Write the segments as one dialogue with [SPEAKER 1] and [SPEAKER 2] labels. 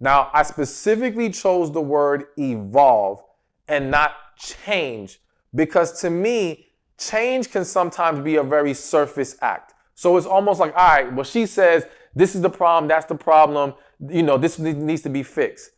[SPEAKER 1] Now, I specifically chose the word evolve and not change because to me, change can sometimes be a very surface act. So it's almost like, all right, well, she says, this is the problem, that's the problem, this needs to be fixed.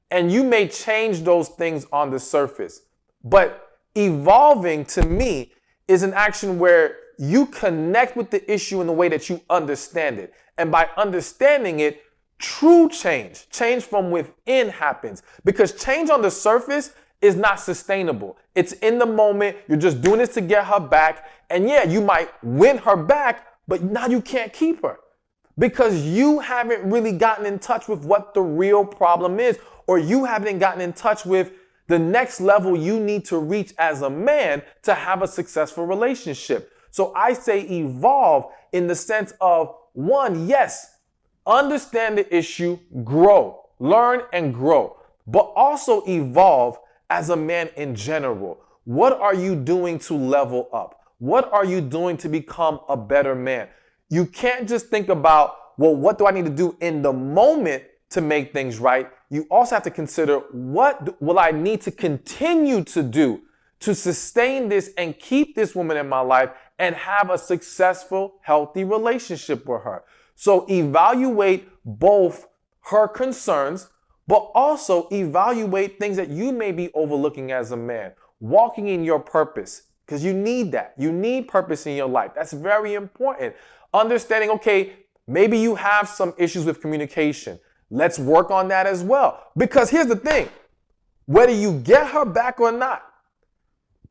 [SPEAKER 1] And you may change those things on the surface. But evolving to me is an action where you connect with the issue in the way that you understand it. And by understanding it, true change from within happens. Because change on the surface is not sustainable. It's in the moment. You're just doing this to get her back. And yeah, you might win her back, but now you can't keep her because you haven't really gotten in touch with what the real problem is, or you haven't gotten in touch with the next level you need to reach as a man to have a successful relationship. So I say evolve in the sense of, one, yes, understand the issue, grow, learn and grow, but also evolve as a man in general. What are you doing to level up? What are you doing to become a better man? You can't just think about, well, what do I need to do in the moment to make things right? You also have to consider, what will I need to continue to do to sustain this and keep this woman in my life and have a successful, healthy relationship with her? So evaluate both her concerns, but also evaluate things that you may be overlooking as a man. Walking in your purpose, because you need that. You need purpose in your life. That's very important. Understanding, okay, maybe you have some issues with communication. Let's work on that as well. Because here's the thing, whether you get her back or not,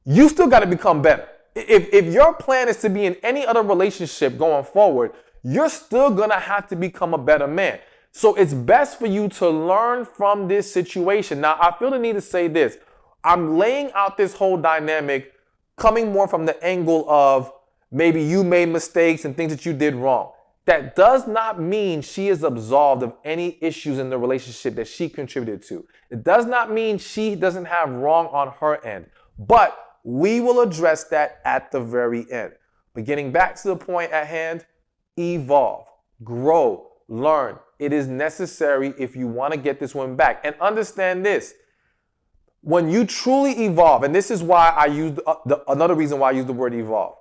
[SPEAKER 1] you still got to become better. If your plan is to be in any other relationship going forward, you're still going to have to become a better man. So it's best for you to learn from this situation. Now, I feel the need to say this. I'm laying out this whole dynamic coming more from the angle of maybe you made mistakes and things that you did wrong. That does not mean she is absolved of any issues in the relationship that she contributed to. It does not mean she doesn't have wrong on her end. But we will address that at the very end. But getting back to the point at hand, evolve, grow, learn. It is necessary if you want to get this woman back. And understand this. When you truly evolve, and this is why I used another reason why I use the word evolve.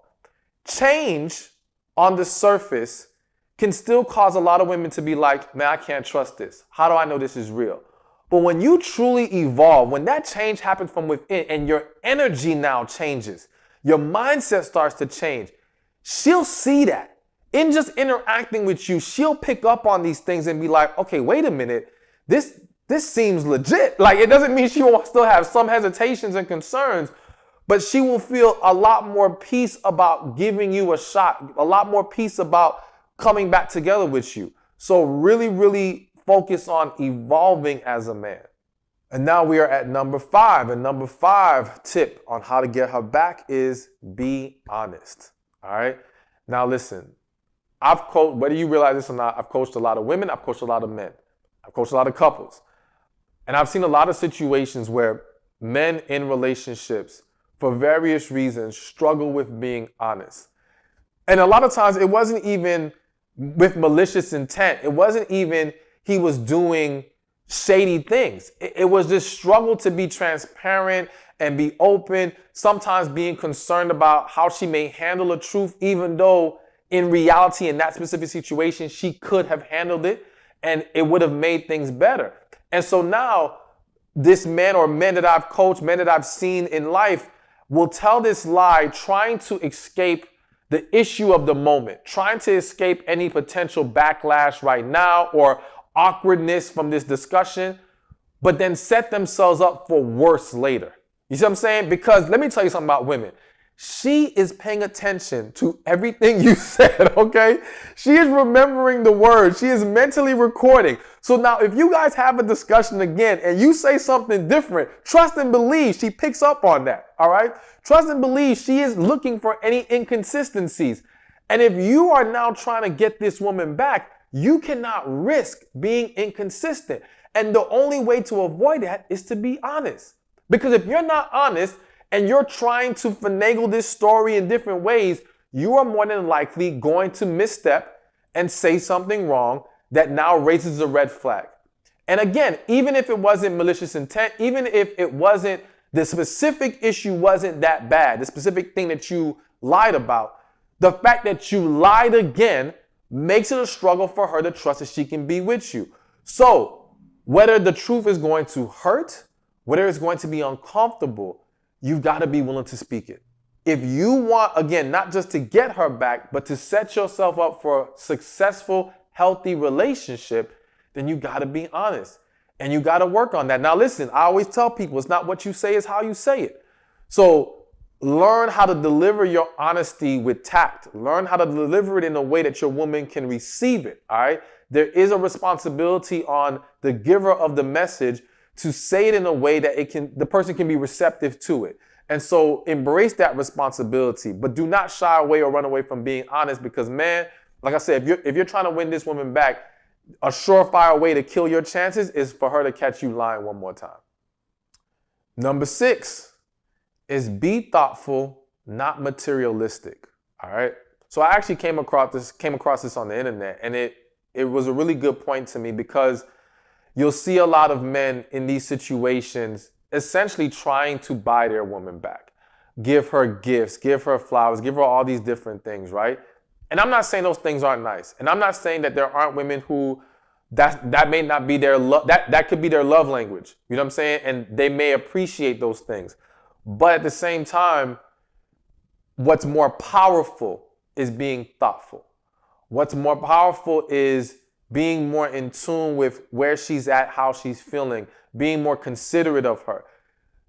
[SPEAKER 1] Change on the surface can still cause a lot of women to be like, man, I can't trust this. How do I know this is real? But when you truly evolve, when that change happens from within and your energy now changes, your mindset starts to change, she'll see that. In just interacting with you, she'll pick up on these things and be like, okay, wait a minute, this seems legit. Like, it doesn't mean she won't still have some hesitations and concerns, but she will feel a lot more peace about giving you a shot, a lot more peace about coming back together with you. So really, really focus on evolving as a man. And now we are at number 5. And number 5 tip on how to get her back is be honest. All right. Now listen, I've coached, whether you realize this or not, I've coached a lot of women. I've coached a lot of men. I've coached a lot of couples. And I've seen a lot of situations where men in relationships, for various reasons, struggle with being honest. And a lot of times it wasn't even with malicious intent. It wasn't even he was doing shady things. It was this struggle to be transparent and be open, sometimes being concerned about how she may handle the truth, even though in reality, in that specific situation, she could have handled it and it would have made things better. And so now this man or men that I've coached, men that I've seen in life will tell this lie trying to escape the issue of the moment, trying to escape any potential backlash right now or awkwardness from this discussion, but then set themselves up for worse later. You see what I'm saying? Because let me tell you something about women. She is paying attention to everything you said, okay? She is remembering the words. She is mentally recording. So now if you guys have a discussion again and you say something different, trust and believe she picks up on that, all right? Trust and believe she is looking for any inconsistencies. And if you are now trying to get this woman back, you cannot risk being inconsistent. And the only way to avoid that is to be honest. Because if you're not honest, and you're trying to finagle this story in different ways, you are more than likely going to misstep and say something wrong that now raises a red flag. And again, even if it wasn't malicious intent, even if it wasn't, the specific issue wasn't that bad, the specific thing that you lied about, the fact that you lied again makes it a struggle for her to trust that she can be with you. So whether the truth is going to hurt, whether it's going to be uncomfortable, you've got to be willing to speak it. If you want, again, not just to get her back, but to set yourself up for a successful, healthy relationship, then you got to be honest and you got to work on that. Now, listen, I always tell people it's not what you say, it's how you say it. So learn how to deliver your honesty with tact. Learn how to deliver it in a way that your woman can receive it. All right. There is a responsibility on the giver of the message to say it in a way that the person can be receptive to it. And so embrace that responsibility, but do not shy away or run away from being honest because, man, like I said, if you're trying to win this woman back, a surefire way to kill your chances is for her to catch you lying one more time. Number 6 is be thoughtful, not materialistic. All right. So I actually came across this on the internet, and it was a really good point to me because you'll see a lot of men in these situations essentially trying to buy their woman back. Give her gifts, give her flowers, give her all these different things, right? And I'm not saying those things aren't nice. And I'm not saying that there aren't women who that may not be their love, that could be their love language. You know what I'm saying? And they may appreciate those things. But at the same time, what's more powerful is being thoughtful. What's more powerful is being more in tune with where she's at, how she's feeling, being more considerate of her.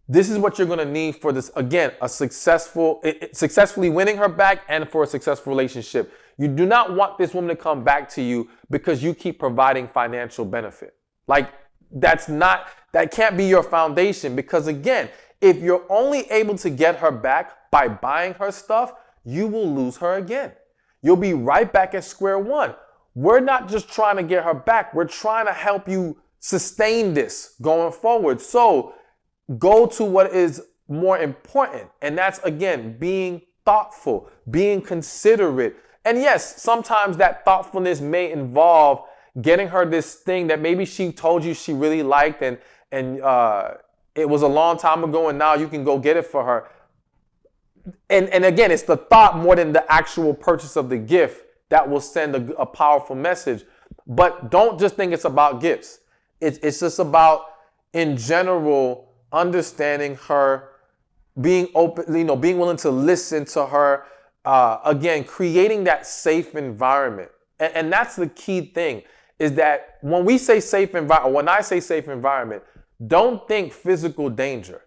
[SPEAKER 1] This is what you're going to need for this, again, successfully winning her back and for a successful relationship. You do not want this woman to come back to you because you keep providing financial benefit. Like, that can't be your foundation because, again, if you're only able to get her back by buying her stuff, you will lose her again. You'll be right back at square one. We're not just trying to get her back. We're trying to help you sustain this going forward. So go to what is more important. And that's, again, being thoughtful, being considerate. And yes, sometimes that thoughtfulness may involve getting her this thing that maybe she told you she really liked and it was a long time ago and now you can go get it for her. And again, it's the thought more than the actual purchase of the gift that will send a powerful message. But don't just think it's about gifts. It's just about, in general, understanding her, being open, being willing to listen to her. Again, creating that safe environment. And that's the key thing, is that when we say safe environment, when I say safe environment, don't think physical danger.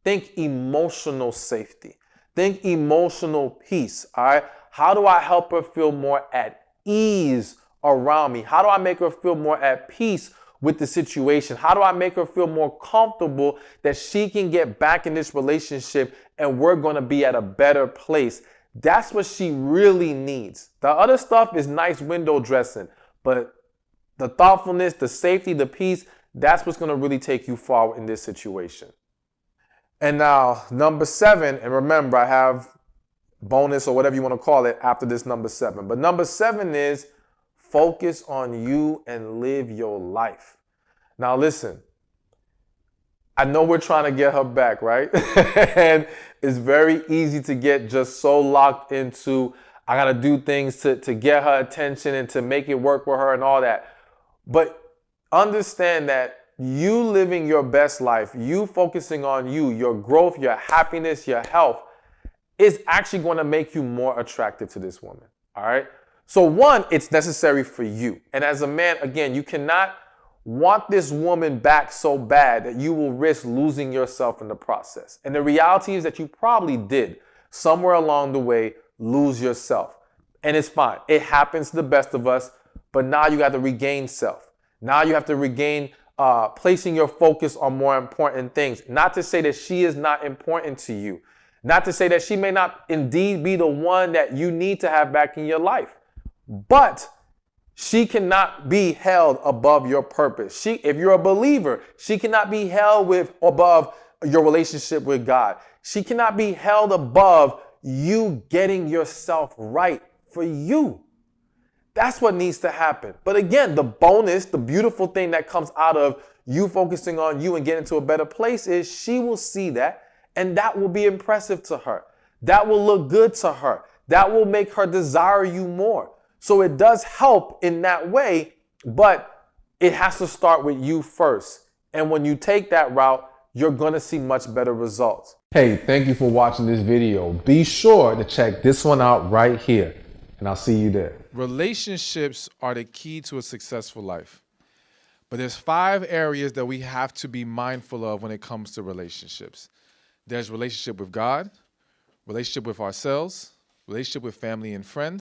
[SPEAKER 1] Think emotional safety. Think emotional peace. All right. How do I help her feel more at ease around me? How do I make her feel more at peace with the situation? How do I make her feel more comfortable that she can get back in this relationship and we're going to be at a better place? That's what she really needs. The other stuff is nice window dressing, but the thoughtfulness, the safety, the peace, that's what's going to really take you far in this situation. And now, number 7, and remember, I have bonus or whatever you want to call it after this number 7. But number 7 is focus on you and live your life. Now, listen, I know we're trying to get her back, right? And it's very easy to get just so locked into, I got to do things to get her attention and to make it work with her and all that. But understand that you living your best life, you focusing on you, your growth, your happiness, your health, is actually going to make you more attractive to this woman. All right. So 1, it's necessary for you. And as a man, again, you cannot want this woman back so bad that you will risk losing yourself in the process. And the reality is that you probably did somewhere along the way lose yourself. And it's fine. It happens to the best of us. But now you got to regain self. Now you have to regain placing your focus on more important things. Not to say that she is not important to you. Not to say that she may not indeed be the one that you need to have back in your life. But she cannot be held above your purpose. If you're a believer, she cannot be held above your relationship with God. She cannot be held above you getting yourself right for you. That's what needs to happen. But again, the bonus, the beautiful thing that comes out of you focusing on you and getting to a better place is she will see that, and that will be impressive to her. That will look good to her. That will make her desire you more. So it does help in that way, but it has to start with you first. And when you take that route, you're going to see much better results. Hey, thank you for watching this video. Be sure to check this one out right here, and I'll see you there. Relationships are the key to a successful life. But there's 5 areas that we have to be mindful of when it comes to relationships. There's relationship with God, relationship with ourselves, relationship with family and friends,